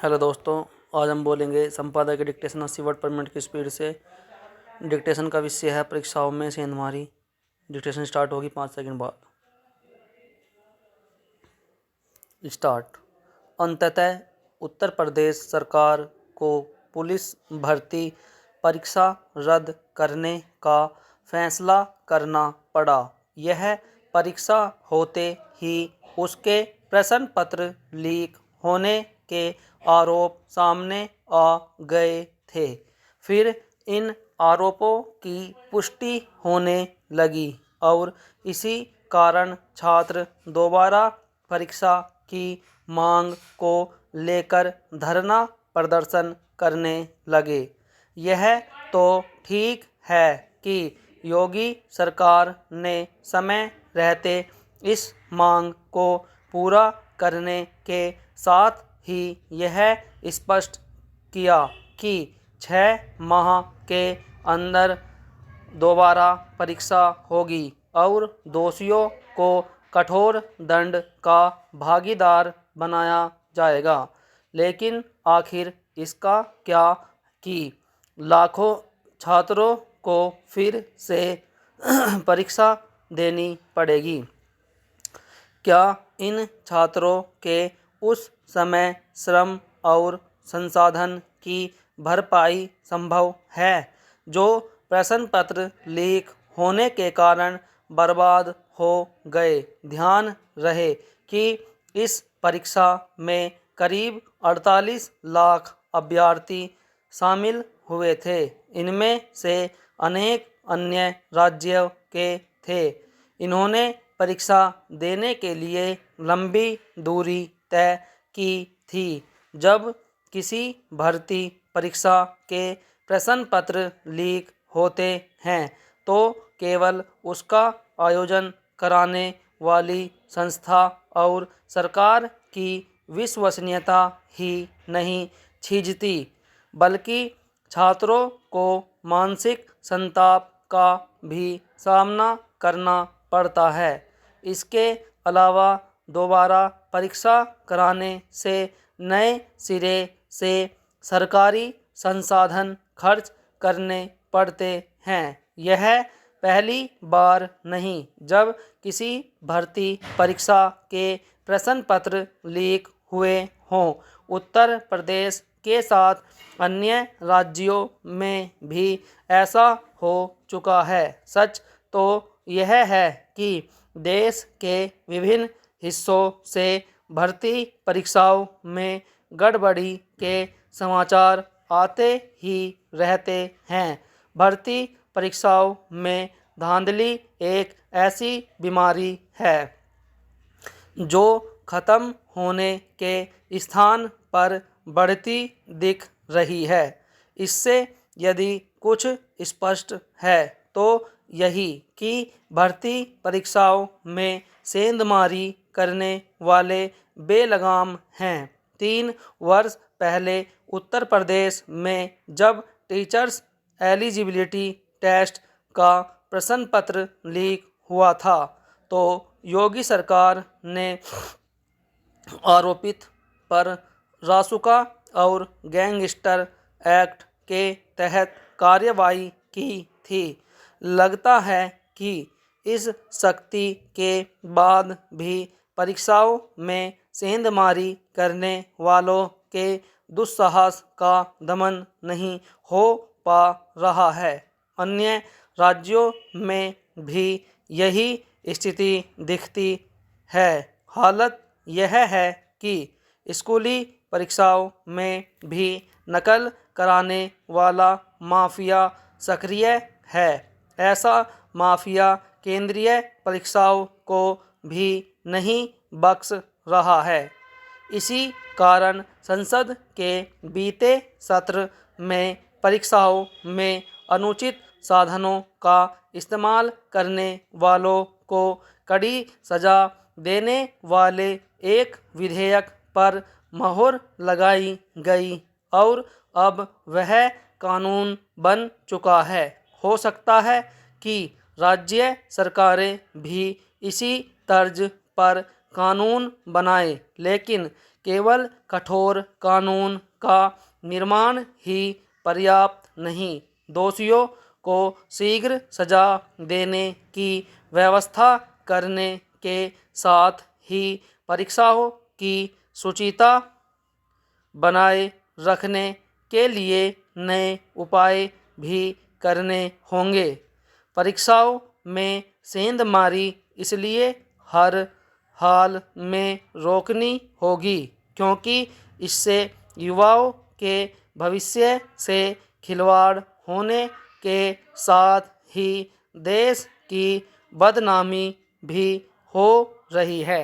Hello दोस्तों, आज हम बोलेंगे संपादक के डिक्टेशन 80 वर्ड पर मिनट की स्पीड से। डिक्टेशन का विषय है परीक्षाओं में सेंधमारी। डिक्टेशन स्टार्ट होगी 5 सेकंड बाद। स्टार्ट। अंततः उत्तर प्रदेश सरकार को पुलिस भर्ती परीक्षा रद्द करने का फैसला करना पड़ा। यह परीक्षा होते ही उसके प्रश्न पत्र लीक होने के आरोप सामने आ गए थे। फिर इन आरोपों की पुष्टि होने लगी और इसी कारण छात्र दोबारा परीक्षा की मांग को लेकर धरना प्रदर्शन करने लगे। यह तो ठीक है कि योगी सरकार ने समय रहते इस मांग को पूरा करने के साथ ही यह स्पष्ट किया कि 6 माह के अंदर दोबारा परीक्षा होगी और दोषियों को कठोर दंड का भागीदार बनाया जाएगा। लेकिन आखिर इसका क्या कि लाखों छात्रों को फिर से परीक्षा देनी पड़ेगी। क्या इन छात्रों के उस समय श्रम और संसाधन की भरपाई संभव है जो प्रश्न पत्र लीक होने के कारण बर्बाद हो गए? ध्यान रहे कि इस परीक्षा में करीब 48 लाख अभ्यर्थी शामिल हुए थे। इनमें से अनेक अन्य राज्यों के थे। इन्होंने परीक्षा देने के लिए लंबी दूरी तय की थी। जब किसी भर्ती परीक्षा के प्रश्न पत्र लीक होते हैं तो केवल उसका आयोजन कराने वाली संस्था और सरकार की विश्वसनीयता ही नहीं छिजती, बल्कि छात्रों को मानसिक संताप का भी सामना करना पड़ता है। इसके अलावा दोबारा परीक्षा कराने से नए सिरे से सरकारी संसाधन खर्च करने पड़ते हैं। यह पहली बार नहीं जब किसी भर्ती परीक्षा के प्रश्न पत्र लीक हुए हों। उत्तर प्रदेश के साथ अन्य राज्यों में भी ऐसा हो चुका है। सच तो यह है कि देश के विभिन्न हिस्सों से भर्ती परीक्षाओं में गड़बड़ी के समाचार आते ही रहते हैं। भर्ती परीक्षाओं में धांधली एक ऐसी बीमारी है जो खत्म होने के स्थान पर बढ़ती दिख रही है। इससे यदि कुछ स्पष्ट है तो यही कि भर्ती परीक्षाओं में सेंधमारी करने वाले बेलगाम हैं। 3 वर्ष पहले उत्तर प्रदेश में जब टीचर्स एलिजिबिलिटी टेस्ट का प्रश्न पत्र लीक हुआ था तो योगी सरकार ने आरोपित पर रासुका और गैंगस्टर एक्ट के तहत कार्रवाई की थी। लगता है कि इस सख्ती के बाद भी परीक्षाओं में सेंधमारी करने वालों के दुस्साहस का दमन नहीं हो पा रहा है। अन्य राज्यों में भी यही स्थिति दिखती है। हालत यह है कि स्कूली परीक्षाओं में भी नकल कराने वाला माफिया सक्रिय है। ऐसा माफिया केंद्रीय परीक्षाओं को भी नहीं बख्श रहा है। इसी कारण संसद के बीते सत्र में परीक्षाओं में अनुचित साधनों का इस्तेमाल करने वालों को कड़ी सजा देने वाले एक विधेयक पर मोहर लगाई गई और अब वह कानून बन चुका है। हो सकता है कि राज्य सरकारें भी इसी तर्ज पर कानून बनाएं, लेकिन केवल कठोर कानून का निर्माण ही पर्याप्त नहीं, दोषियों को शीघ्र सजा देने की व्यवस्था करने के साथ ही परीक्षाओं की शुचिता बनाए रखने के लिए नए उपाय भी करने होंगे। परीक्षाओं में सेंधमारी इसलिए हर हाल में रोकनी होगी क्योंकि इससे युवाओं के भविष्य से खिलवाड़ होने के साथ ही देश की बदनामी भी हो रही है।